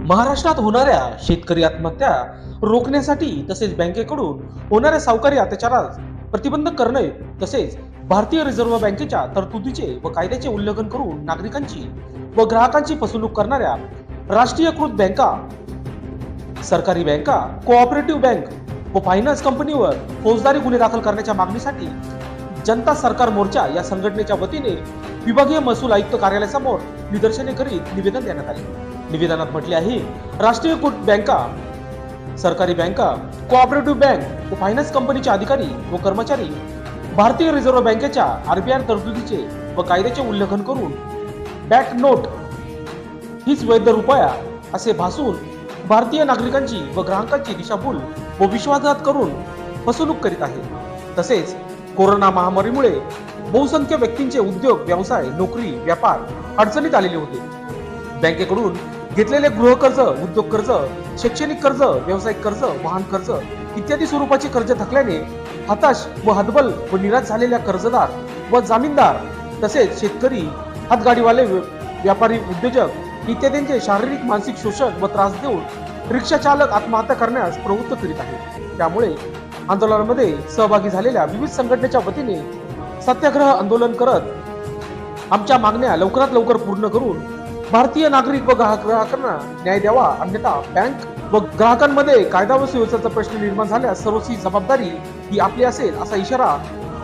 महाराष्ट्रात होणाऱ्या शेतकरी आत्महत्या रोखण्यासाठी तसेच बँकेकडून होणाऱ्या सावकारी अत्याचारास प्रतिबंध करणे तसेच भारतीय रिझर्व्ह बँकेच्या तरतुदीचे व कायद्याचे उल्लंघन करून नागरिकांची व ग्राहकांची फसवणूक करणाऱ्या राष्ट्रीयकृत बँका, सरकारी बँका, कोऑपरेटिव्ह बँक व फायनान्स कंपनीवर फौजदारी गुन्हे दाखल करण्याच्या मागणीसाठी जनता सरकार मोर्चा या संघटनेच्या वतीने विभागीय महसूल आयुक्त कार्यालयासमोर निदर्शने करीत निवेदन देण्यात आले। निवेदनात म्हटले आहे, राष्ट्रीयकृत बँका, सरकारी बँका, कोऑपरेटिव्ह बँक व फायनान्स कंपनीचे अधिकारी व कर्मचारी भारतीय रिझर्व्ह बँकेच्या RBI तरतुदीचे व कायद्याचे उल्लंघन करून बँक नोट हीच वैध रुपया असे भासून भारतीय नागरिकांची व ग्राहकांची दिशाभूल व विश्वासघात करून फसवणूक करीत आहे। तसेच कोरोना महामारीमुळे बहुसंख्य व्यक्तींचे उद्योग, व्यवसाय, नोकरी, व्यापार अडचणीत आलेले होते। बँकेकडून घेतलेले गृहकर्ज, उद्योग कर्ज, शैक्षणिक कर्ज, व्यावसायिक कर्ज, वाहन कर्ज इत्यादी स्वरूपाचे कर्ज थकल्याने हताश व हतबल व निराश झालेल्या कर्जदार व जामीनदार तसेच शेतकरी, हातगाडीवाले, व्यापारी, उद्योजक इत्यादींचे शारीरिक मानसिक शोषण व त्रास देऊन रिक्षा चालक आत्महत्या करण्यास प्रवृत्त करीत आहे। त्यामुळे आंदोलनामध्ये सहभागी झालेल्या विविध संघटनेच्या वतीने सत्याग्रह आंदोलन करत आमच्या मागण्या लवकरात लवकर पूर्ण करून भारतीय नागरिक व ग्राहकांना न्याय द्यावा, अन्यथा बँक व ग्राहकांमध्ये कायदा व सुव्यवस्थेचा प्रश्न निर्माण झाल्यास सर्वस्वी जबाबदारी ही आपली असेल असा इशारा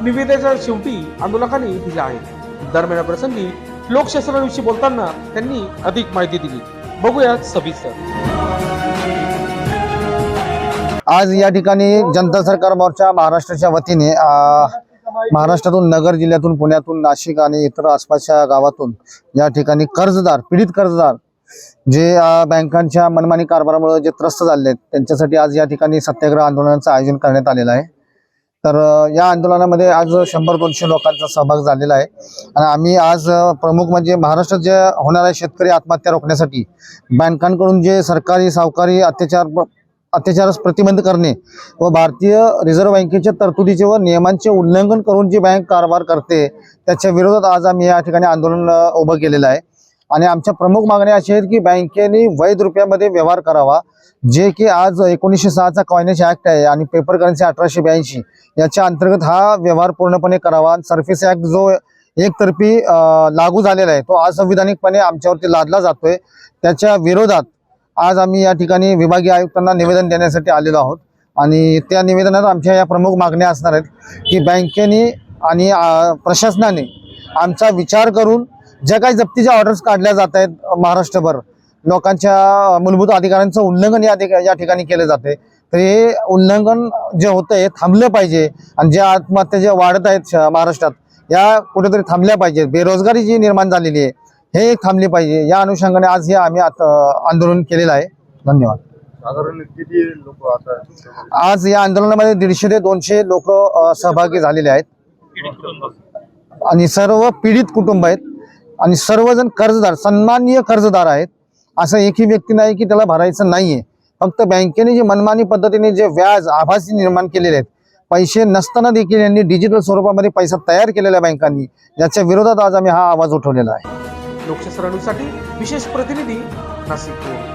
निवेदनाच्या शेवटी आंदोलकांनी दिला आहे। दरम्यान प्रसंगी लोकशास्त्राविषयी बोलताना त्यांनी अधिक माहिती दिली। बघूयात सविस्तर। आज या ठिकाणी जनता सरकार मोर्चा महाराष्ट्राच्या वतीने महाराष्ट्रातून नगर जिल्ह्यातून, पुण्यातून, नाशिक आणि इतर आसपासच्या गावातून या ठिकाणी पीडित कर्जदार जे बँकांच्या मनमानी कारभारामुळे जे त्रस्त झाले आहेत त्यांच्यासाठी आज या ठिकाणी सत्याग्रह आंदोलनाचं आयोजन करण्यात आलेलं आहे। तर या आंदोलनामध्ये आज 100-200 लोकांचा सहभाग झालेला आहे आणि आम्ही आज प्रमुख म्हणजे महाराष्ट्रात जे होणाऱ्या शेतकरी आत्महत्या रोखण्यासाठी बँकांकडून जे सरकारी सावकारी अत्याचारास प्रतिबंध करणे व भारतीय रिझर्व्ह बँकेच्या तरतुदीचे व नियमांचे उल्लंघन करून जी बँक कारभार करते त्याच्या विरोधात आज आम्ही या ठिकाणी आंदोलन उभं केलेलं आहे। आणि आमच्या प्रमुख मागण्या अशा आहेत की बँकेने वैध रुपयामध्ये व्यवहार करावा, जे की आज 1906चा कॉइनेज ऍक्ट आहे आणि पेपर करन्सी 1882 याच्या अंतर्गत हा व्यवहार पूर्णपणे करावा। सर्फेस ऍक्ट जो एकतर्फी लागू झालेला आहे तो असंविधानिकपणे आमच्यावरती लादला जातोय, त्याच्या विरोधात आज आम्ही या ठिकाणी विभागीय आयुक्तांना निवेदन देण्यासाठी आलेलो आहोत। आणि त्या निवेदनात आमच्या या प्रमुख मागण्या असणार आहेत की बँकेने आणि प्रशासनाने आमचा विचार करून ज्या काही जप्तीच्या ऑर्डर्स काढल्या जात आहेत महाराष्ट्रभर, लोकांच्या मूलभूत अधिकारांचं उल्लंघन या ठिकाणी केले जाते, तर हे उल्लंघन जे होतं हे थांबलं पाहिजे आणि ज्या आत्महत्या ज्या वाढत आहेत महाराष्ट्रात या कुठेतरी थांबल्या पाहिजेत। बेरोजगारी जी निर्माण झालेली आहे हे थांबली पाहिजे, या अनुषंगाने आज हे आम्ही आंदोलन केलेलं आहे। धन्यवाद। साधारण किती लोक आता आज या आंदोलनामध्ये 150 ते 200 लोक सहभागी झालेले आहेत आणि सर्व पीडित कुटुंब आहेत आणि सर्वजण कर्जदार, सन्माननीय कर्जदार आहेत। असं एकही व्यक्ती नाही की त्याला भरायचं नाहीये, फक्त बँकेने जे मनमानी पद्धतीने जे व्याज आभासी निर्माण केलेले आहेत, पैसे नसताना देखील यांनी डिजिटल स्वरूपामध्ये पैसा तयार केलेल्या बँकांनी, याच्या विरोधात आज आम्ही हा आवाज उठवलेला आहे। लोकशास्त्रासाठी विशेष प्रतिनिधी नाशिक।